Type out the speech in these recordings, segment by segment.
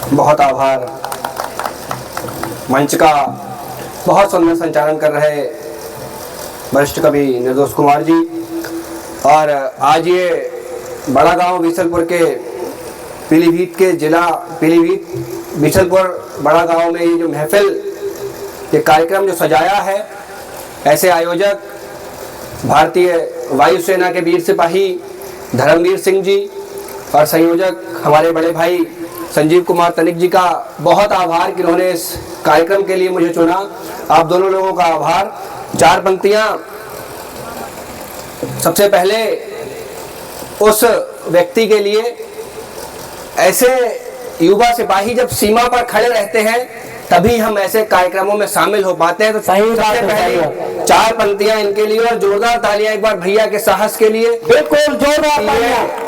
बहुत आभार। मंच का बहुत सुंदर संचालन कर रहे वरिष्ठ कवि निर्दोष कुमार जी। और आज ये बड़ा गांव बीसलपुर के पीलीभीत के जिला पीलीभीत बीसलपुर बड़ा गांव में ये जो महफिल, ये कार्यक्रम जो सजाया है, ऐसे आयोजक भारतीय वायुसेना के वीर सिपाही धर्मवीर सिंह जी और संयोजक हमारे बड़े भाई संजीव कुमार तनिक जी का बहुत आभार कि उन्होंने इस कार्यक्रम के लिए मुझे चुना। आप दोनों लोगों का आभार। चार पंक्तियां। सबसे पहले उस व्यक्ति के लिए, ऐसे युवा सिपाही जब सीमा पर खड़े रहते हैं तभी हम ऐसे कार्यक्रमों में शामिल हो पाते हैं। तो सही सबसे पहले चार पंक्तियां इनके लिए और जोरदार तालियां एक बार भैया के साहस के लिए। बिल्कुल जोरदार तालियां।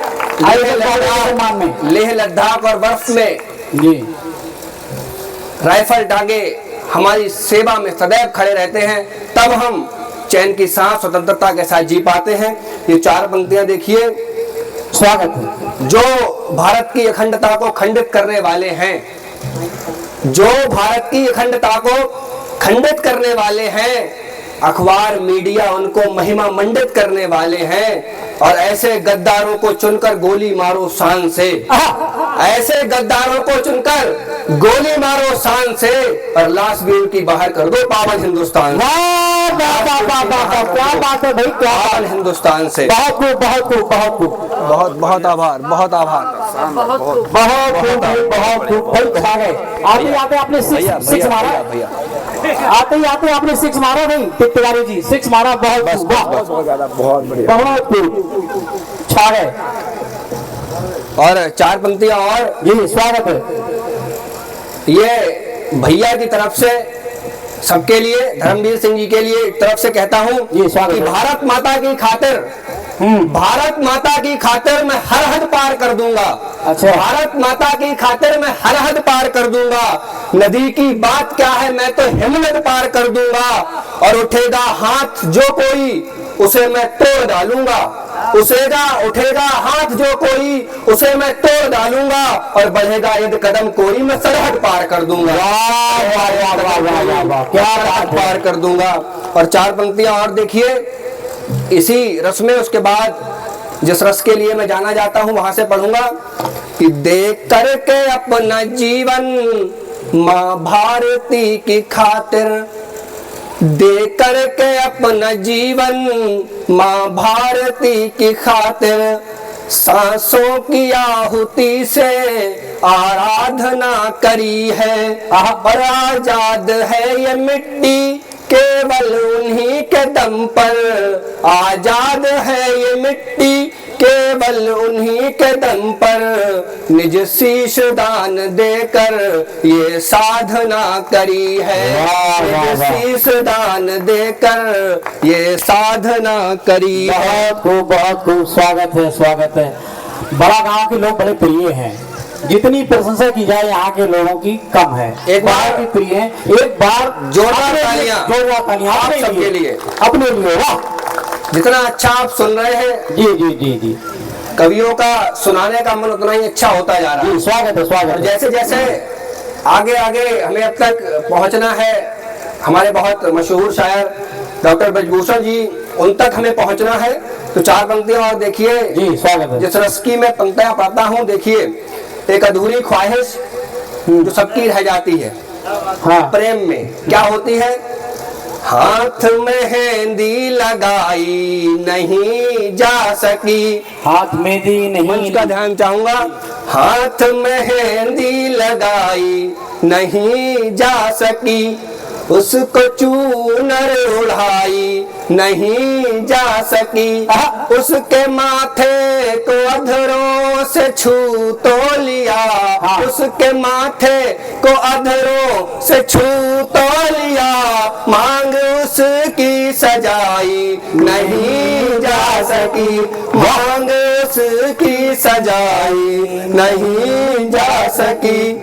लेह लद्दाख और बर्फ में जी राइफल टांगे हमारी सेवा में सदैव खड़े रहते हैं, तब हम चैन की सांस स्वतंत्रता के साथ जी पाते हैं। ये चार पंक्तियां देखिए। स्वागत है। जो भारत की अखंडता को खंडित करने वाले हैं, जो भारत की अखंडता को खंडित करने वाले हैं, अखबार मीडिया उनको महिमा मंडित करने वाले हैं। और ऐसे गद्दारों को चुनकर गोली मारो शान से, ऐसे गद्दारों को चुनकर गोली मारो शान से, और लाश भी उनकी बाहर कर दो पावन हिंदुस्तान। क्या बात है भाई, क्या पावन हिंदुस्तान से। बहुत खूब, बहुत खूब, बहुत खूब, बहुत बहुत आभार, बहुत आभार, बहुत खूब, बहुत खूब। आते आते आपने सिक्स मारा भैया, आते ही आते आपने सिक्स मारा नहीं तिवारी जी, सिक्स मारा। बहुत बहुत बढ़िया, बहुत खूब, छा गए। और चार पंक्तियां और जी स्वागत है। ये भैया की तरफ से सबके लिए, धर्मवीर सिंह जी के लिए तरफ से कहता हूँ कि भारत माता की खातिर, भारत माता की खातिर मैं हर हद पार कर दूंगा। अच्छा। भारत माता की खातिर मैं हर हद पार कर दूंगा। नदी की बात क्या है, मैं तो हिम्मत पार कर दूंगा। और उठेगा हाथ जो कोई उसे मैं तोड़ डालूंगा, उठेगा हाथ जो कोई उसे मैं तोड़ डालूंगा। और बढ़ेगा यदि कदम कोई मैं सरहद पार कर दूंगा। क्या सरहद पार कर दूंगा। और चार पंक्तियां और देखिए इसी रस में। उसके बाद जिस रस के लिए मैं जाना जाता हूं वहां से पढ़ूंगा कि देख करके अपना जीवन माँ भारती की खातिर, दे करके अपना जीवन माँ भारती की खातिर, सांसों की आहुति से आराधना करी है। और आजाद है ये मिट्टी केवल उन्हीं के दम पर, आजाद है ये मिट्टी केवल उन्हीं के दम पर, निज शीश दान देकर ये साधना करी है। निज शीश दान देकर ये साधना करी है। बहुत खूब, स्वागत है, स्वागत है। बड़ा गांव के लोग बड़े प्रिय हैं, जितनी प्रशंसा की जाए यहाँ के लोगों की कम है। एक बार भी प्रिय है। एक बार जोरदार तालियां आप सबके लिए, अपने लिए। वाह, जितना अच्छा आप सुन रहे हैं, जी जी जी जी, कवियों का सुनाने का मन उतना ही अच्छा होता जा रहा है। स्वागत है, स्वागत है। जैसे जैसे आगे आगे हमें अब तक पहुंचना है, हमारे बहुत मशहूर शायर डॉक्टर ब्रजभूषण जी, उन तक हमें पहुंचना है। तो चार पंक्तियां और देखिए। जी स्वागत है। जिस रस की मैं पंक्तियां पढ़ता हूँ, देखिए एक अधूरी ख्वाहिश जो सबकी रह जाती है। हाँ। प्रेम में क्या होती है? हाथ मेहंदी लगाई नहीं जा सकी, हाथ मेहंदी नहीं। मंच का ध्यान चाहूंगा। हाथ मेहंदी लगाई नहीं जा सकी, उसको चूनर उड़ाई नहीं जा सकी, उसके माथे को अधरों से छू तो लिया, उसके माथे को अधरों से छू तो लिया, मांग उसकी सजाई नहीं जा सकी, मांग उसकी सजाई नहीं जा सकी।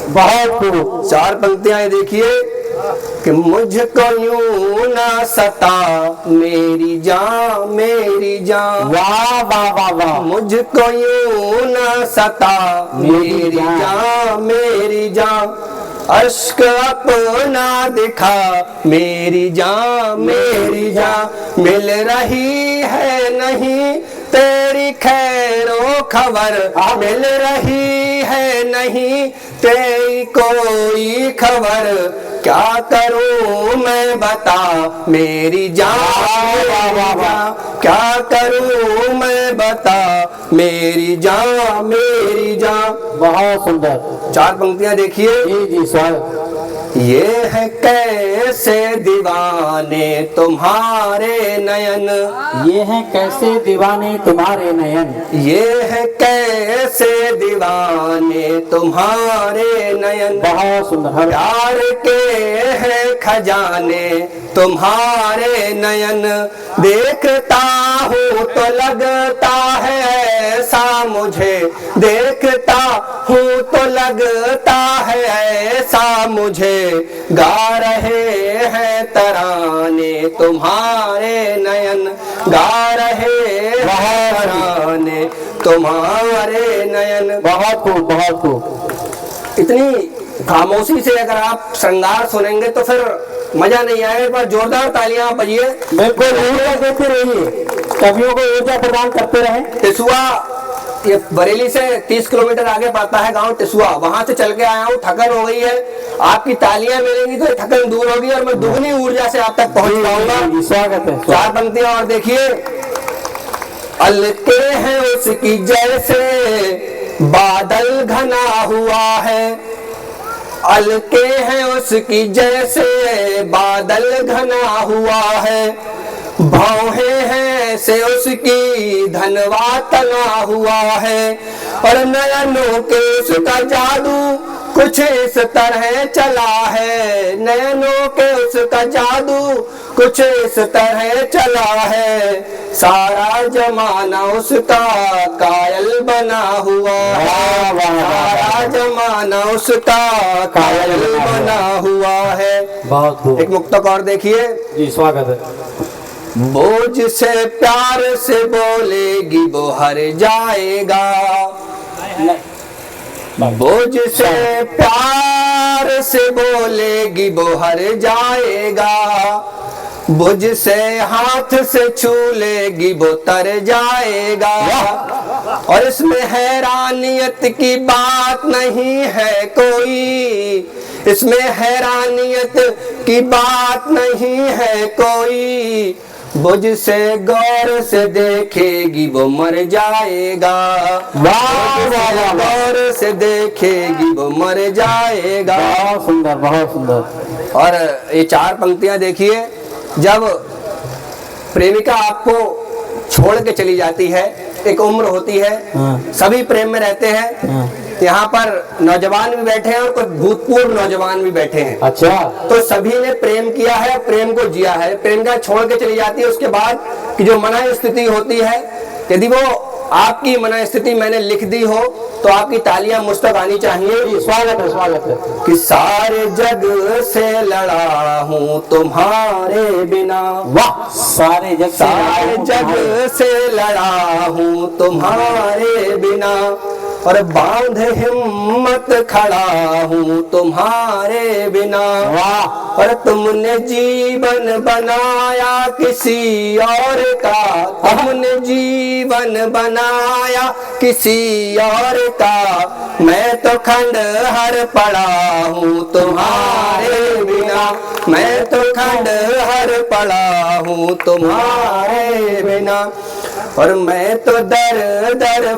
बहुत चार पंक्तियां देखिए। कि मुझको यूं ना सता मेरी जान मेरी जान, वाह वाह वाह वाह, मुझको यूं ना सता मेरी जान मेरी जान, अश्क अपना दिखा मेरी जान मेरी जान, मिल रही है नहीं तेरी खैरो खबर, मिल रही है नहीं तेरी कोई खबर, क्या करूं मैं बता मेरी जान मेरी जान, क्या करूं मैं बता मेरी जान मेरी जान। बहुत सुंदर। 4 पंक्तियां देखिए। जी जी स्वागत। ये है कैसे दीवाने तुम्हारे नयन, ये हैं कैसे दीवाने तुम्हारे नयन, ये है कैसे दीवाने तुम्हारे नयन, बहुत सुंदर। प्यार के हैं खजाने तुम्हारे नयन, देखता हूँ तो लगता है ऐसा मुझे, देखता हूँ तो लगता है ऐसा मुझे, गा रहे हैं तराने तुम्हारे नयन, गा रहे हैं तराने तुम्हारे नयन। बहुत खूब बहुत खूब। इतनी खामोशी से अगर आप श्रृंगार सुनेंगे तो फिर मजा नहीं आएगा। एक बार जोरदार तालियां बजिए। बिल्कुल ऊर्जा देते रहिए, कवियों को ऊर्जा प्रदान करते रहे। टिसुआ ये बरेली से 30 किलोमीटर आगे पड़ता है गांव टिसुआ, वहां से चल के आया हूँ, थकन हो गई है। आपकी तालियां मिलेंगी तो थकन दूर होगी और मैं दुगनी ऊर्जा से आप तक पहुंच पाऊंगा। स्वागत है। 4 पंक्तियां और देखिए। अलके हैं उसकी जैसे बादल घना हुआ है, अलके हैं उसकी जैसे बादल घना हुआ है, भौहें हैं से उसकी धनवा तना हुआ है, और नयनों के उसका जादू कुछ इस तरह चला है, नयनों के उसका जादू कुछ इस तरह चला है, सारा जमाना उसका कायल बना हुआ है, सारा जमाना उसका कायल बना हुआ है। बहुत खूब। एक मुक्तक और देखिए। जी स्वागत है। बोझ से प्यार से बोलेगी वो हर जाएगा, बोझ से प्यार से बोलेगी वो हर जाएगा, बुझ से हाथ से छू लेगी वो तर जाएगा, और इसमें हैरानियत की बात नहीं है कोई, इसमें हैरानियत की बात नहीं है कोई, बुझ से गौर से देखेगी वो मर जाएगा, गौर से देखेगी वो मर जाएगा। बहुत सुंदर बहुत सुंदर। और ये 4 पंक्तियां देखिए। जब प्रेमिका आपको छोड़ के चली जाती है, एक उम्र होती है, सभी प्रेम में रहते हैं, यहाँ पर नौजवान भी बैठे हैं और कुछ भूतपूर्व नौजवान भी बैठे हैं। अच्छा। तो सभी ने प्रेम किया है, प्रेम को जिया है। प्रेमिका छोड़ के चली जाती है, उसके बाद की जो मना स्थिति होती है, यदि वो आपकी मना स्थिति मैंने लिख दी हो तो आपकी तालियां मुझ तक आनी चाहिए। स्वागत है स्वागत है। कि सारे जग से लड़ा हूँ तुम्हारे बिना, वाह। सारे जग से लड़ा हूँ तुम्हारे बिना, और बांध हिम्मत खड़ा हूँ तुम्हारे बिना, वाह। और तुमने जीवन बनाया किसी और का, तुमने जीवन बनाया किसी और का, मैं तो खंडहर पड़ा हूँ तुम्हारे बिना, मैं तो खंडहर पड़ा हूँ तुम्हारे बिना, और मैं तो दर दर